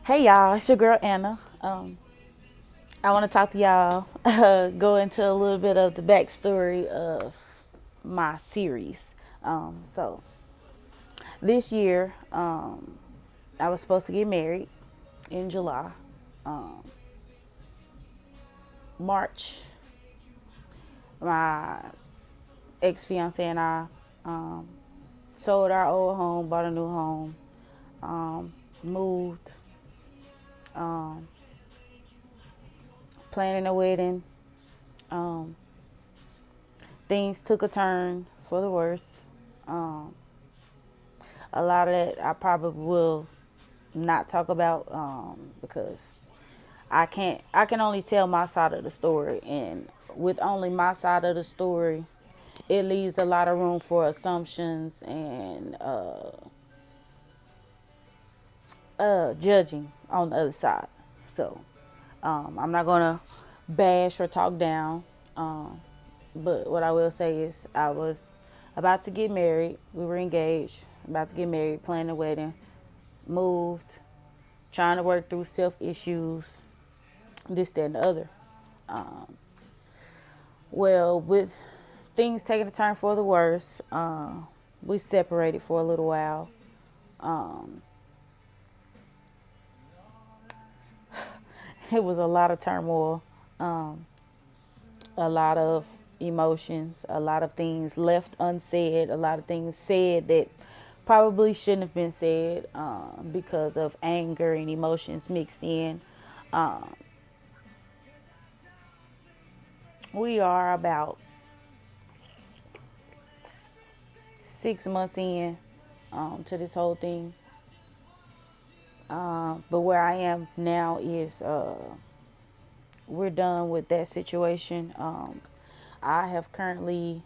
Hey y'all, it's your girl Anna. I want to talk to y'all, go into a little bit of the backstory of my series. So this year, I was supposed to get married in July. Um, March, my ex fiance and I um, sold our old home, bought a new home, moved, um, planning a wedding. Um, Things took a turn for the worse. Um, a lot of that I probably will not talk about because I can only tell my side of the story, and with only my side of the story, it leaves a lot of room for assumptions and judging on the other side. So I'm not gonna bash or talk down. Um, but what I will say is I was about to get married. We were engaged, about to get married, planning the wedding, moved, trying to work through self issues, this, that, and the other. Well, with things taking a turn for the worse, we separated for a little while. Um, it was a lot of turmoil, um, a lot of emotions, a lot of things left unsaid, a lot of things said that probably shouldn't have been said because of anger and emotions mixed in. Um, we are about 6 months in to this whole thing. But where I am now is we're done with that situation. I have currently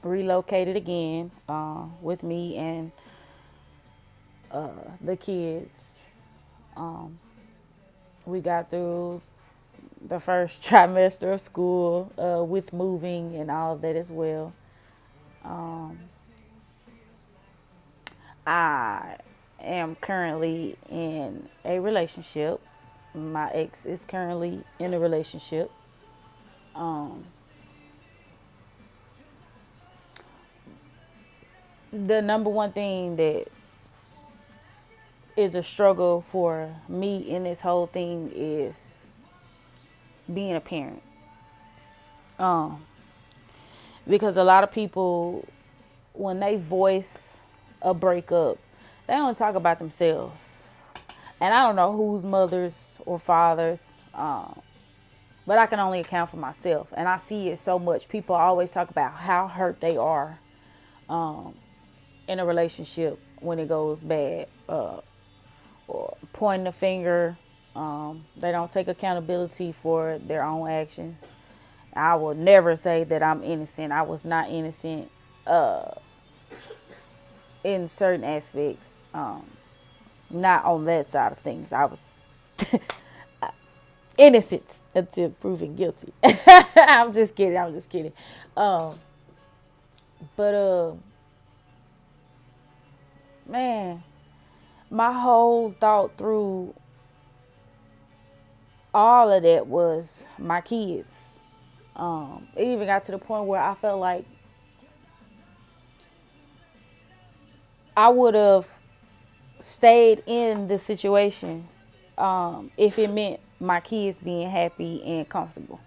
relocated again with me and the kids. Um, we got through the first trimester of school with moving and all of that as well. Um, I am currently in a relationship. My ex is currently in a relationship. Um, the number one thing that is a struggle for me in this whole thing is being a parent. Um, because a lot of people, when they voice a breakup, they don't talk about themselves. And I don't know whose mothers or fathers, but I can only account for myself. And I see it so much. People always talk about how hurt they are in a relationship when it goes bad, or pointing the finger. They don't take accountability for their own actions. I will never say that I'm innocent. I was not innocent in certain aspects. Not on that side of things. I was innocent until proven guilty. I'm just kidding. I'm just kidding. Um, but man, my whole thought through all of that was my kids. It even got to the point where I felt like I would have stayed in the situation if it meant my kids being happy and comfortable.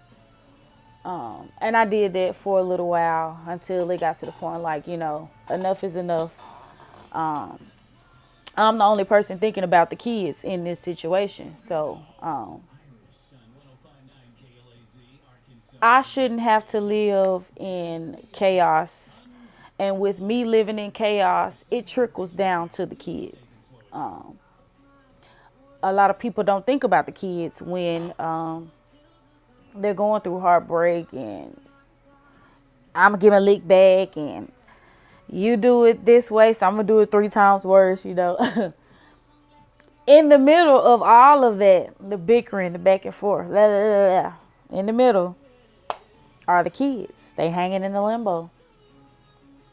And I did that for a little while until it got to the point like, enough is enough. I'm the only person thinking about the kids in this situation. So I shouldn't have to live in chaos. And with me living in chaos, it trickles down to the kids. A lot of people don't think about the kids when they're going through heartbreak and I'm going to give a lick back and you do it this way, so I'm going to do it 3 times worse. In the middle of all of that, the bickering, the back and forth, blah, blah, blah, blah, in the middle are the kids. They hanging in the limbo.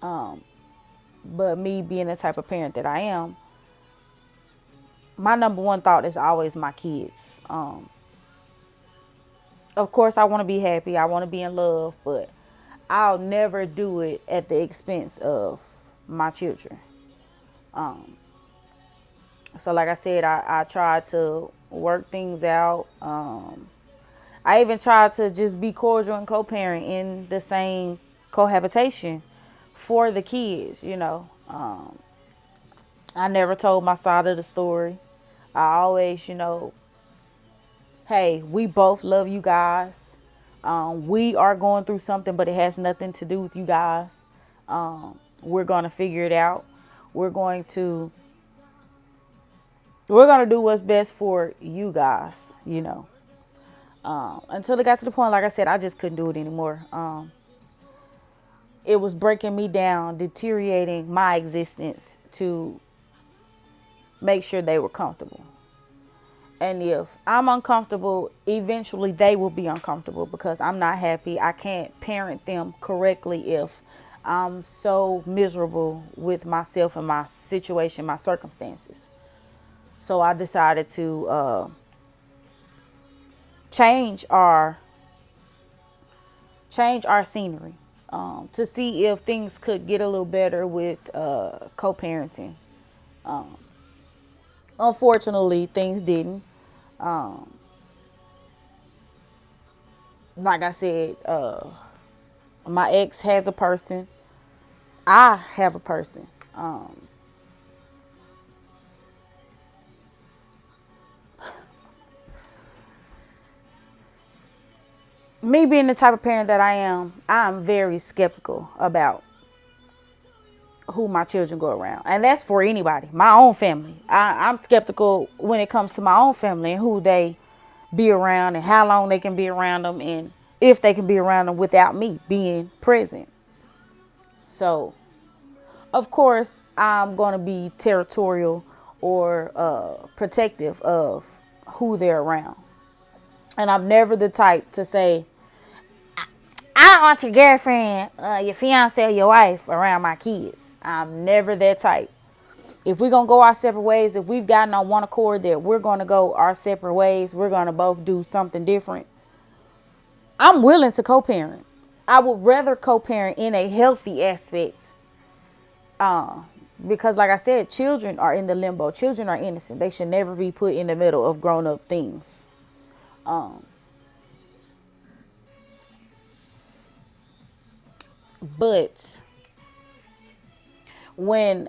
But me being the type of parent that I am, my number one thought is always my kids. Of course, I want to be happy. I want to be in love, but I'll never do it at the expense of my children. So, like I said, I tried to work things out. I even tried to just be cordial and co-parent in the same cohabitation for the kids, you know. I never told my side of the story. I always, hey, we both love you guys. We are going through something, but it has nothing to do with you guys. We're going to figure it out. We're going to do what's best for you guys, Until it got to the point, like I said, I just couldn't do it anymore. It was breaking me down, deteriorating my existence to make sure they were comfortable. And if I'm uncomfortable, eventually they will be uncomfortable because I'm not happy. I can't parent them correctly if I'm so miserable with myself and my situation, my circumstances. So I decided to change our scenery to see if things could get a little better with co-parenting. Unfortunately, things didn't. Like I said, my ex has a person. I have a person. Me being the type of parent that I'm very skeptical about who my children go around. And that's for anybody, my own family. I'm skeptical when it comes to my own family and who they be around and how long they can be around them and if they can be around them without me being present. So, of course, I'm going to be territorial or protective of who they're around. And I'm never the type to say, I don't want your girlfriend, your fiance, or your wife around my kids. I'm never that type. If we're going to go our separate ways, if we've gotten on one accord that we're going to go our separate ways, we're going to both do something different, I'm willing to co-parent. I would rather co-parent in a healthy aspect. Because like I said, children are in the limbo. Children are innocent. They should never be put in the middle of grown-up things. But when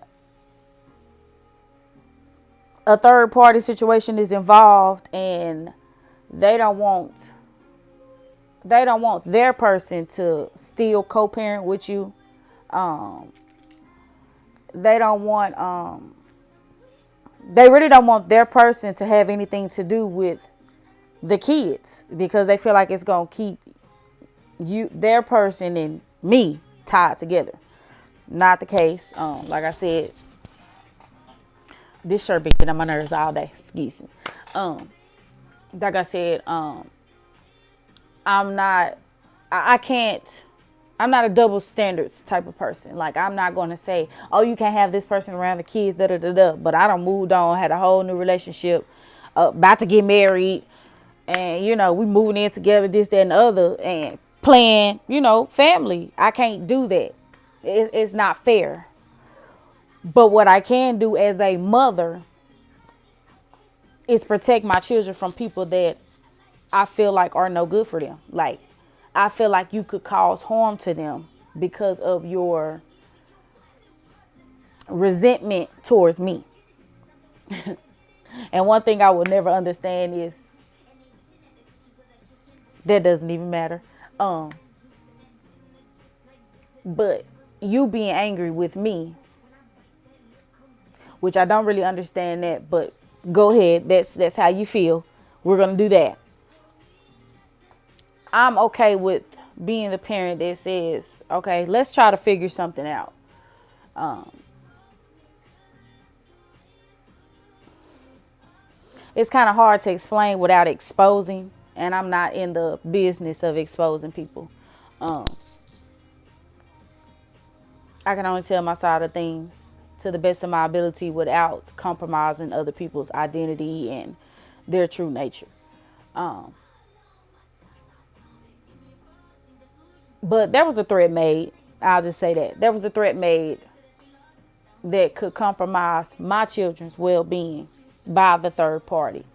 a third party situation is involved and they don't want their person to still co-parent with you, they really don't want their person to have anything to do with the kids because they feel like it's going to keep their person and me tied together. Not the case. Like I said, this shirt been getting on my nerves all day. Excuse me. Like I said, I'm not a double standards type of person. Like, I'm not going to say, oh, you can't have this person around the kids, da da da da. But I done moved on, had a whole new relationship, about to get married, and we moving in together, this, that, and the other, and playing, family. I can't do that. It's not fair. But what I can do as a mother is protect my children from people that I feel like are no good for them. Like, I feel like you could cause harm to them because of your resentment towards me. And one thing I will never understand is that doesn't even matter. But you being angry with me, which I don't really understand that, but go ahead. That's how you feel. We're going to do that. I'm okay with being the parent that says, okay, let's try to figure something out. It's kind of hard to explain without exposing, and I'm not in the business of exposing people. I can only tell my side of things. to the best of my ability without compromising other people's identity and their true nature. Um, but there was a threat made. I'll just say that. There was a threat made that could compromise my children's well being by the third party.